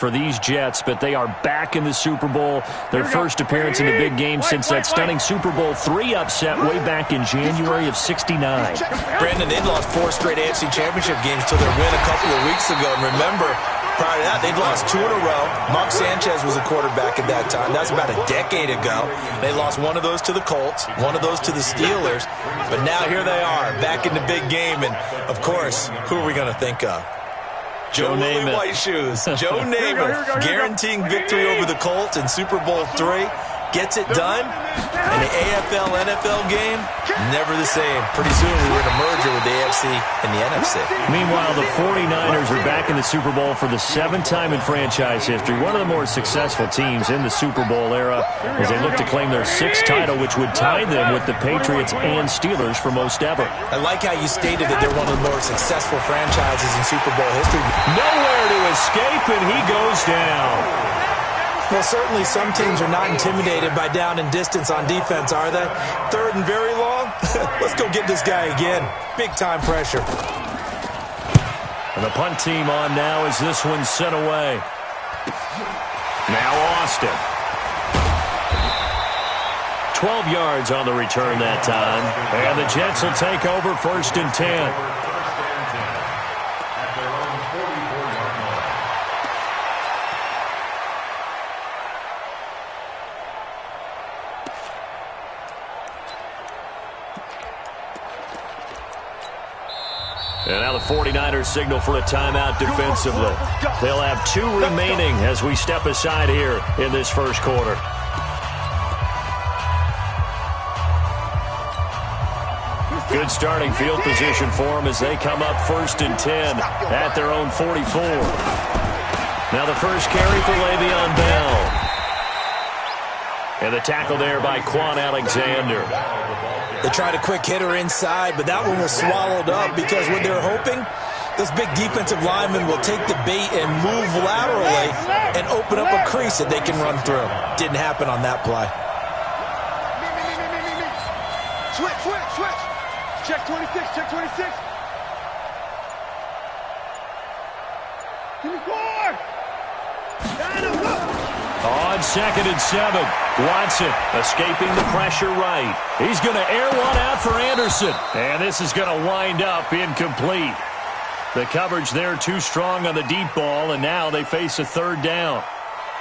for these Jets, but they are back in the Super Bowl. Their first appearance in the big game since that stunning Super Bowl III upset way back in January of '69. Brandon, they lost 4 straight AFC Championship games till their win a couple of weeks ago. And remember, prior to that, they'd lost 2 in a row. Mark Sanchez was a quarterback at that time. That's about a decade ago. They lost one of those to the Colts, one of those to the Steelers. But now here they are, back in the big game. And, of course, who are we going to think of? Joe Namath. White shoes. Joe Namath guaranteeing victory over the Colts in Super Bowl III. Gets it done. And the AFL-NFL game, never the same. Pretty soon we were in a merger with the AFC and the NFC. Meanwhile, the 49ers are back in the Super Bowl for the 7th time in franchise history. One of the more successful teams in the Super Bowl era as they look to claim their 6th title, which would tie them with the Patriots and Steelers for most ever. I like how you stated that they're one of the more successful franchises in Super Bowl history. Nowhere to escape, and he goes down. Well, certainly some teams are not intimidated by down and distance on defense, are they? 3rd and very long? Let's go get this guy again. Big-time pressure. And the punt team on now as this one's sent away. Now Austin. 12 yards on the return that time. And the Jets will take over 1st and 10. And now the 49ers signal for a timeout defensively. They'll have 2 remaining as we step aside here in this first quarter. Good starting field position for them as they come up 1st and 10 at their own 44. Now the first carry for Le'Veon Bell. And the tackle there by Quan Alexander. They tried a quick hitter inside, but that one was swallowed up because what they're hoping, those big defensive linemen will take the bait and move laterally and open up a crease that they can run through. Didn't happen on that play. Switch. Check 26, check 26. Give me 4. On 2nd and 7, Watson escaping the pressure right. He's going to air one out for Anderson. And this is going to wind up incomplete. The coverage there too strong on the deep ball, and now they face a 3rd down.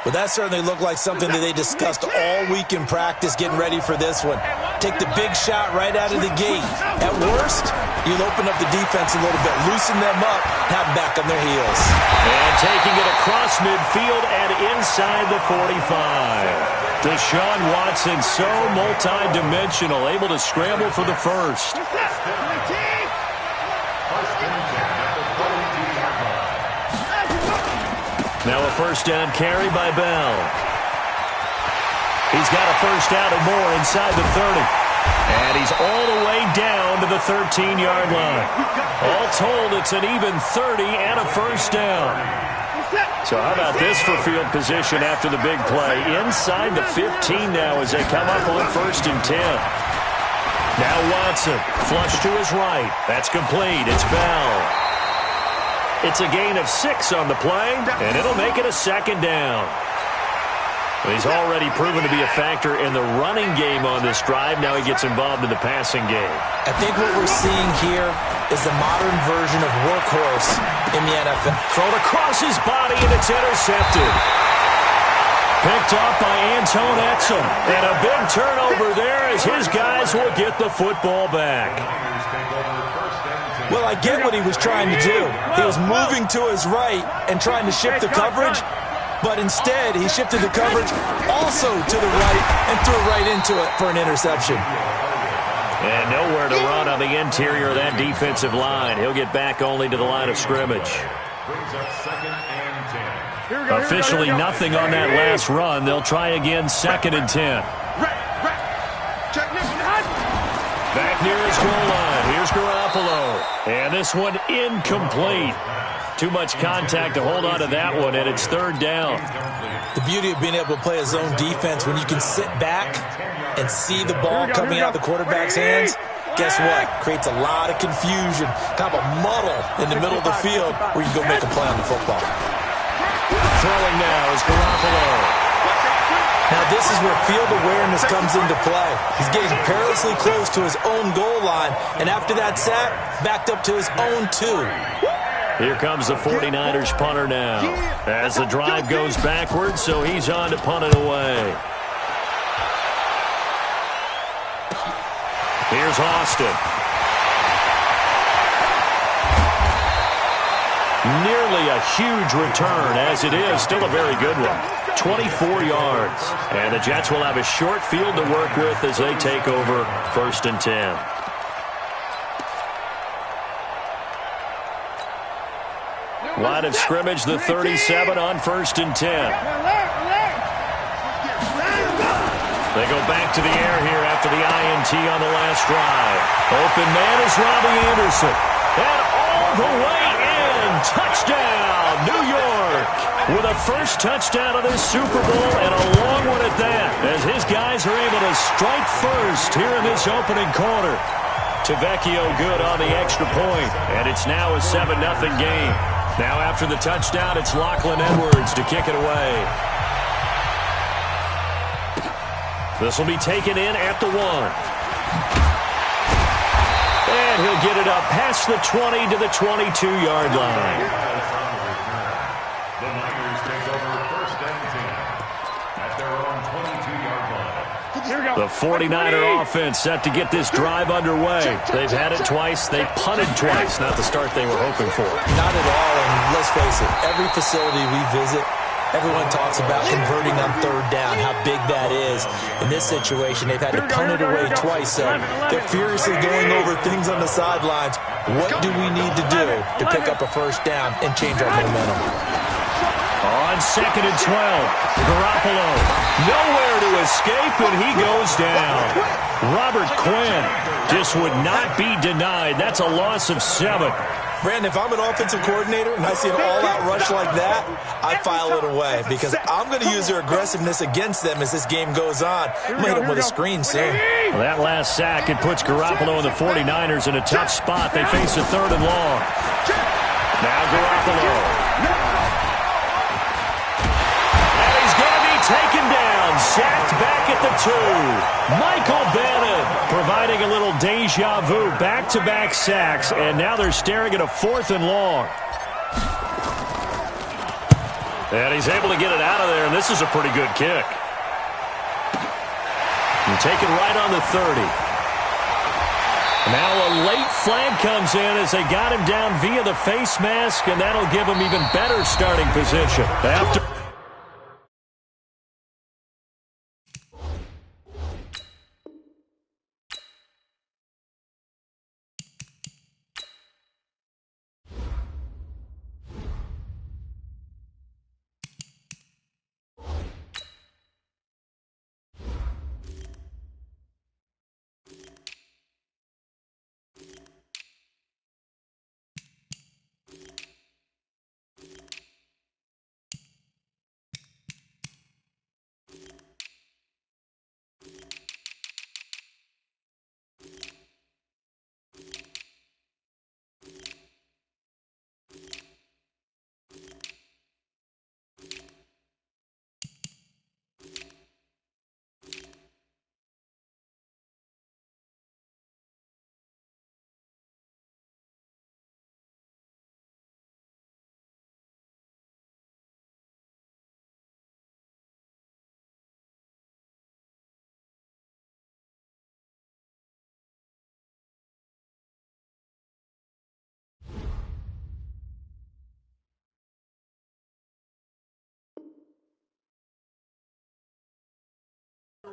But that certainly looked like something that they discussed all week in practice getting ready for this one. Take the big shot right out of the gate. At worst, you'll open up the defense a little bit, loosen them up, have them back on their heels. And taking it across midfield and inside the 45. Deshaun Watson so multi-dimensional, able to scramble for the first. Now a 1st down carry by Bell. He's got a 1st down and more inside the 30. And he's all the way down to the 13-yard line. All told, it's an even 30 and a 1st down. So how about this for field position after the big play? Inside the 15 now as they come up on 1st and 10. Now Watson, flush to his right. That's complete. It's Bell. It's a gain of 6 on the play, and it'll make it a 2nd down. He's already proven to be a factor in the running game on this drive. Now he gets involved in the passing game. I think what we're seeing here is the modern version of workhorse in the NFL. Thrown across his body, and it's intercepted. Picked up by Anton Etzel. And a big turnover there as his guys will get the football back. Well, I get what he was trying to do. He was moving to his right and trying to shift the coverage, but instead he shifted the coverage also to the right and threw right into it for an interception. And nowhere to run on the interior of that defensive line. He'll get back only to the line of scrimmage. Officially nothing on that last run. They'll try again 2nd and 10. Back near his goal line. Here's Garoppolo. And this one incomplete. Too much contact to hold on to that one, and it's 3rd down. The beauty of being able to play a zone defense when you can sit back and see the ball coming out of the quarterback's hands, guess what? Creates a lot of confusion, kind of a muddle in the middle of the field where you can go make a play on the football. Throwing now is Garoppolo. Now this is where field awareness comes into play. He's getting perilously close to his own goal line, and after that sack, backed up to his own 2. Here comes the 49ers punter now. As the drive goes backwards, so he's on to punt it away. Here's Austin. Nearly a huge return, as it is still a very good one. 24 yards. And the Jets will have a short field to work with as they take over 1st and 10. Line of scrimmage, the 37 on 1st and 10. They go back to the air here after the INT on the last drive. Open man is Robbie Anderson. And all the way in. Touchdown, New York. With a first touchdown of this Super Bowl and a long one at that. As his guys are able to strike first here in this opening quarter. Tavecchio good on the extra point. And it's now a 7-0 game. Now after the touchdown, it's Lachlan Edwards to kick it away. This will be taken in at the 1. And he'll get it up past the 20 to the 22-yard line. The Niners take over 1st and 10 at their own 22-yard line. The 49er offense set to get this drive underway. They've had it twice. They've punted twice. Not the start they were hoping for. Not at all, and let's face it, every facility we visit, everyone talks about converting on 3rd down, how big that is. In this situation, they've had to punt it away twice, so they're furiously going over things on the sidelines. What do we need to do to pick up a 1st down and change our momentum? On 2nd and 12, Garoppolo nowhere to escape, and he goes down. Robert Quinn just would not be denied. That's a loss of 7. Brandon, if I'm an offensive coordinator and I see an all-out rush like that, I file it away because I'm going to use their aggressiveness against them as this game goes on. I'm going to hit them with a screen soon. Well, that last sack, it puts Garoppolo and the 49ers in a tough spot. They face a 3rd and long. Now Garoppolo. And he's going to be taken down. Sacked back at the 2. Michael Bannon providing a little deja vu. Back-to-back sacks, and now they're staring at a 4th and long. And he's able to get it out of there, and this is a pretty good kick. And taken right on the 30. Now a late flag comes in as they got him down via the face mask, and that'll give him even better starting position. After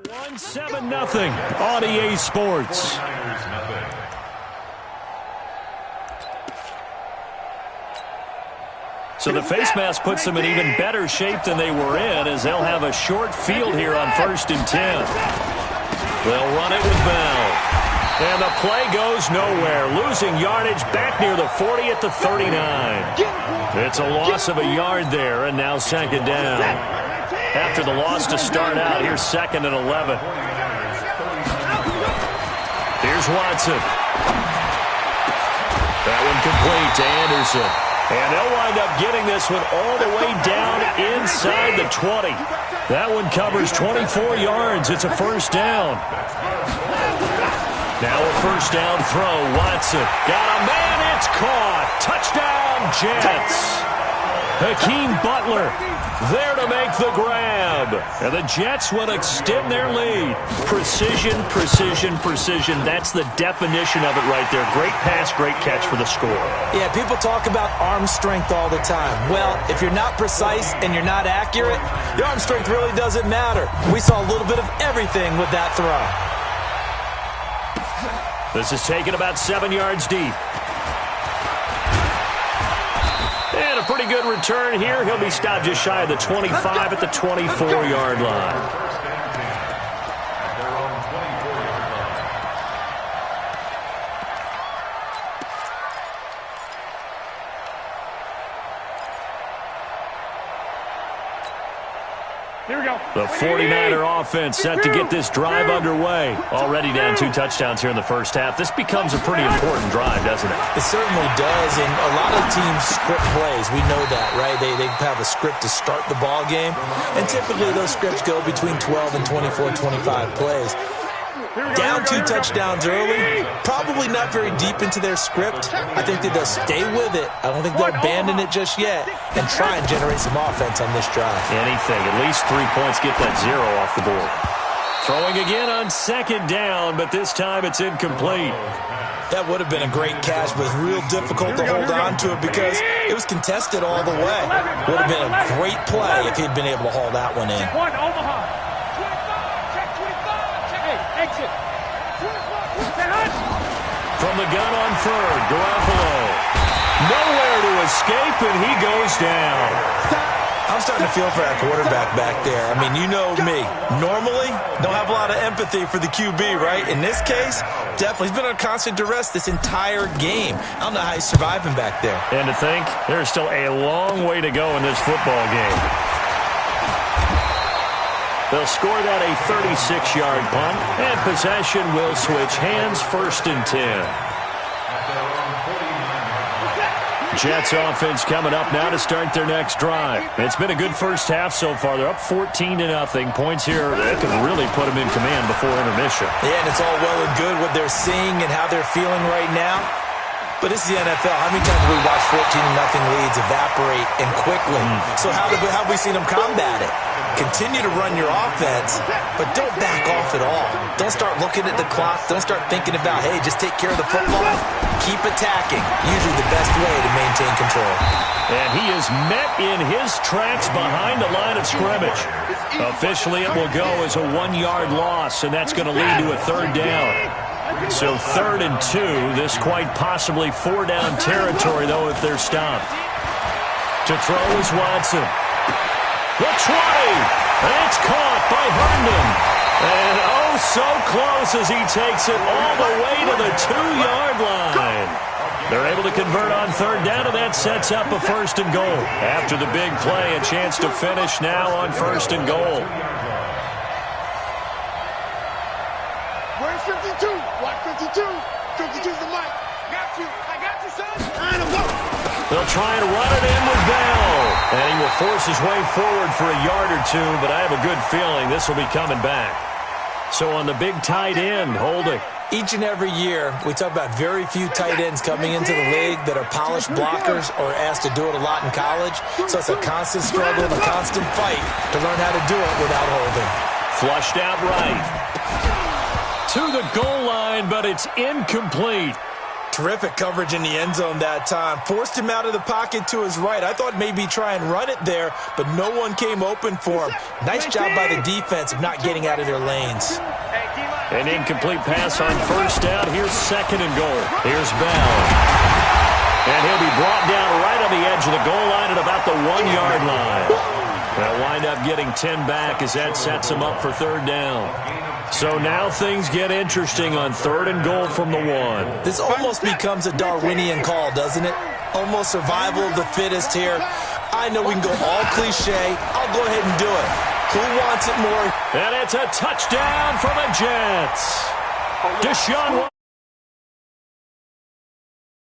One 7-0 on EA Sports. So the face mask puts them in even better shape than they were in, as they'll have a short field here on 1st and 10. They'll run it with Bell. And the play goes nowhere. Losing yardage back near the 40 at the 39. It's a loss of a yard there, and now 2nd down. After the loss to start out, here's 2nd and 11. Here's Watson. That one complete to Anderson. And they'll wind up getting this one all the way down inside the 20. That one covers 24 yards. It's a first down. Now a first down throw. Watson got a man. It's caught. Touchdown, Jets. Hakeem Butler there to make the grab. And the Jets will extend their lead. Precision, precision, precision. That's the definition of it right there. Great pass, great catch for the score. Yeah, people talk about arm strength all the time. Well, if you're not precise and you're not accurate, your arm strength really doesn't matter. We saw a little bit of everything with that throw. This is taken about 7 yards deep. And a pretty good return here. He'll be stopped just shy of the 25 at the 24-yard line. Here we go. The 49er offense set to get this drive underway. Already down 2 touchdowns here in the first half. This becomes a pretty important drive, doesn't it? It certainly does, and a lot of teams script plays. We know that, right? They have a script to start the ball game, and typically those scripts go between 12 and 24, 25 plays. Down 2 touchdowns early, probably not very deep into their script. I think that they'll stay with it. I don't think they'll abandon it just yet and try and generate some offense on this drive. Anything. At least 3 points, get that 0 off the board. Throwing again on second down, but this time it's incomplete. That would have been a great catch, but it's real difficult to hold on to it because it was contested all the way. Would have been a great play if he'd been able to haul that one in. One, Omaha. Exit. From the gun on third, Garoppolo. Nowhere to escape, and he goes down. I'm starting to feel for that quarterback back there. I mean, you know me. Normally, don't have a lot of empathy for the QB, right? In this case, definitely. He's been under constant duress this entire game. I don't know how he's surviving back there. And to think, there's still a long way to go in this football game. They'll score that a 36-yard punt, and possession will switch hands, 1st and 10. Jets offense coming up now to start their next drive. It's been a good first half so far. They're up 14-0. Points here that can really put them in command before intermission. Yeah, and it's all well and good what they're seeing and how they're feeling right now. But this is the NFL. How many times have we watched 14-0 leads evaporate and quickly? So how have we seen them combat it? Continue to run your offense, but don't back off at all. Don't start looking at the clock. Don't start thinking about, hey, just take care of the football. Keep attacking. Usually the best way to maintain control. And he is met in his tracks behind the line of scrimmage. Officially, it will go as a 1-yard loss, and that's going to lead to a 3rd down. So 3rd and 2. This quite possibly 4-down territory, though, if they're stopped. To throw is Watson. The 20, and it's caught by Herndon. And oh, so close as he takes it all the way to the 2-yard line. They're able to convert on 3rd down, and that sets up a 1st and goal. After the big play, a chance to finish now on 1st and goal. Where's 52? Watch 52. 52's the mic. Got you. I got you, son. And I'm going. They'll try and run it in with Bell. And he will force his way forward for a yard or 2, but I have a good feeling this will be coming back. So on the big tight end, holding. Each and every year, we talk about very few tight ends coming into the league that are polished blockers or asked to do it a lot in college. So it's a constant struggle and a constant fight to learn how to do it without holding. Flushed out right. To the goal line, but it's incomplete. Terrific coverage in the end zone that time. Forced him out of the pocket to his right. I thought maybe try and run it there, but no one came open for him. Nice job by the defense of not getting out of their lanes. An incomplete pass on 1st down. Here's 2nd and goal. Here's Bell. And he'll be brought down right on the edge of the goal line at about the 1-yard line. They'll wind up getting 10 back as that sets him up for 3rd down. So now things get interesting on 3rd and goal from the 1. This almost becomes a Darwinian call, doesn't it? Almost survival of the fittest here. I know we can go all cliche. I'll go ahead and do it. Who wants it more? And it's a touchdown for the Jets. Deshaun